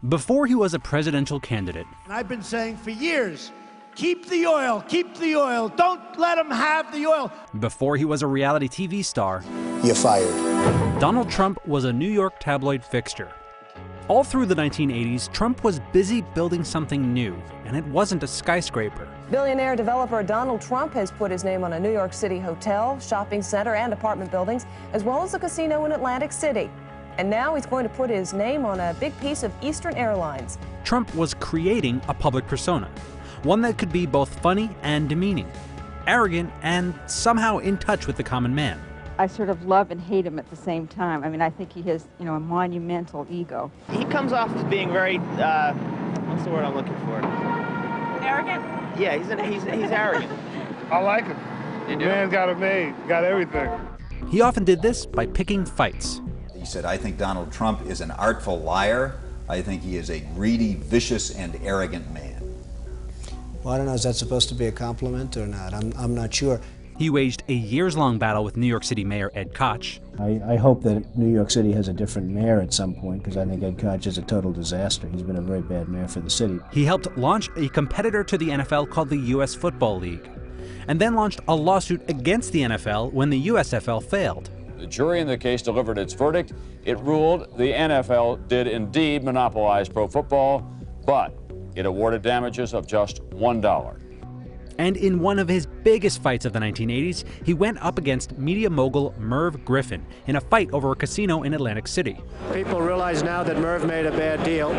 Before he was a presidential candidate, And I've been saying for years, keep the oil, don't let them have the oil. before he was a reality TV star, You're fired. Donald Trump was a New York tabloid fixture. All through the 1980s, Trump was busy building something new, and it wasn't a skyscraper. Billionaire developer Donald Trump has put his name on a New York City hotel, shopping center, and apartment buildings, as well as a casino in Atlantic City. And now he's going to put his name on a big piece of Eastern Airlines. Trump was creating a public persona, one that could be both funny and demeaning, arrogant and somehow in touch with the common man. I sort of love and hate him at the same time. I mean, I think he has, a monumental ego. He comes off as being very, what's the word I'm looking for? Arrogant? Yeah, he's arrogant. I like him. The man's got it made, got everything. He often did this by picking fights. He said, I think Donald Trump is an artful liar. I think he is a greedy, vicious, and arrogant man. Well, I don't know, is that supposed to be a compliment or not? I'm not sure. He waged a years-long battle with New York City Mayor Ed Koch. I hope that New York City has a different mayor at some point, because I think Ed Koch is a total disaster. He's been a very bad mayor for the city. He helped launch a competitor to the NFL called the U.S. Football League, and then launched a lawsuit against the NFL when the USFL failed. The jury in the case delivered its verdict. It ruled the NFL did indeed monopolize pro football, but it awarded damages of just $1. And in one of his biggest fights of the 1980s, he went up against media mogul Merv Griffin in a fight over a casino in Atlantic City. People realize now that Merv made a bad deal.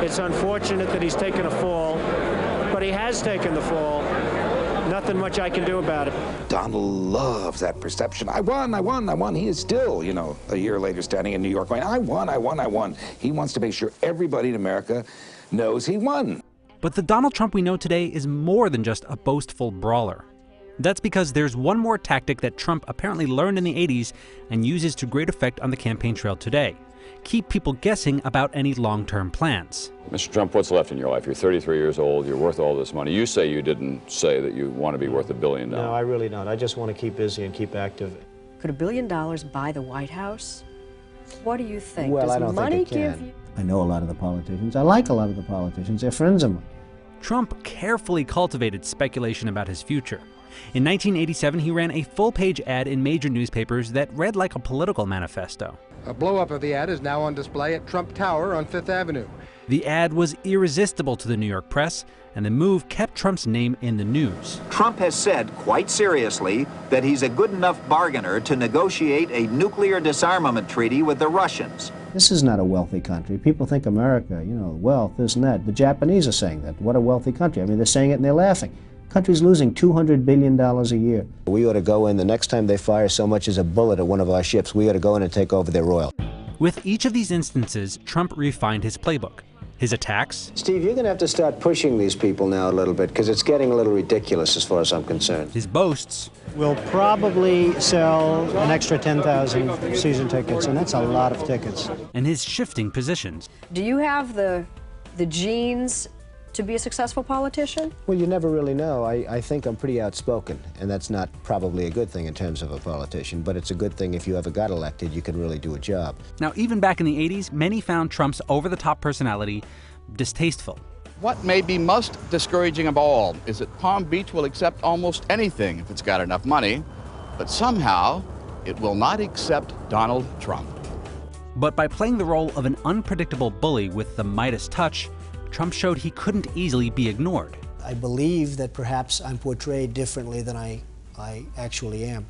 It's unfortunate that he's taken a fall, but he has taken the fall. Nothing much I can do about it. Donald loves that perception. I won. He is still, a year later standing in New York going, I won. He wants to make sure everybody in America knows he won. But the Donald Trump we know today is more than just a boastful brawler. That's because there's one more tactic that Trump apparently learned in the 80s and uses to great effect on the campaign trail today: keep people guessing about any long-term plans. Mr. Trump, what's left in your life? You're 33 years old, you're worth all this money. You say you didn't say that you want to be worth $1 billion. No, I really don't. I just want to keep busy and keep active. Could $1 billion buy the White House? What do you think? Well, Does I don't money think it give can. you... I know a lot of the politicians. I like a lot of the politicians. They're friends of mine. Trump carefully cultivated speculation about his future. In 1987, he ran a full-page ad in major newspapers that read like a political manifesto. A blow-up of the ad is now on display at Trump Tower on Fifth Avenue. The ad was irresistible to the New York press, and the move kept Trump's name in the news. Trump has said quite seriously that he's a good enough bargainer to negotiate a nuclear disarmament treaty with the Russians. This is not a wealthy country. People think America, wealth, this and that. The Japanese are saying that. What a wealthy country. I mean, they're saying it and they're laughing. Country's losing $200 billion a year. We ought to go in, the next time they fire so much as a bullet at one of our ships, we ought to go in and take over their oil. With each of these instances, Trump refined his playbook. His attacks. Steve, you're going to have to start pushing these people now a little bit, because it's getting a little ridiculous as far as I'm concerned. His boasts. We'll probably sell an extra 10,000 season tickets, and that's a lot of tickets. And his shifting positions. Do you have the genes to be a successful politician? Well, you never really know. I think I'm pretty outspoken, and that's not probably a good thing in terms of a politician, but it's a good thing if you ever got elected, you can really do a job. Now, even back in the 80s, many found Trump's over-the-top personality distasteful. What may be most discouraging of all is that Palm Beach will accept almost anything if it's got enough money, but somehow it will not accept Donald Trump. But by playing the role of an unpredictable bully with the Midas touch, Trump showed he couldn't easily be ignored. I believe that perhaps I'm portrayed differently than I actually am.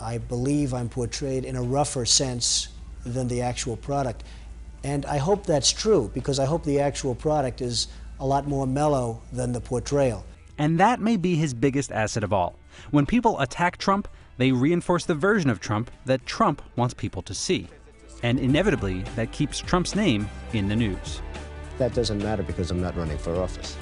I believe I'm portrayed in a rougher sense than the actual product. And I hope that's true, because I hope the actual product is a lot more mellow than the portrayal. And that may be his biggest asset of all. When people attack Trump, they reinforce the version of Trump that Trump wants people to see. And inevitably, that keeps Trump's name in the news. That doesn't matter because I'm not running for office.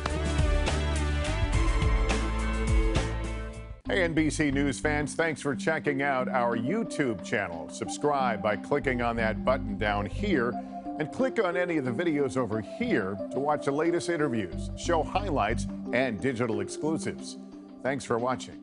Hey, NBC News fans, thanks for checking out our YouTube channel. Subscribe by clicking on that button down here, and click on any of the videos over here to watch the latest interviews, show highlights, and digital exclusives. Thanks for watching.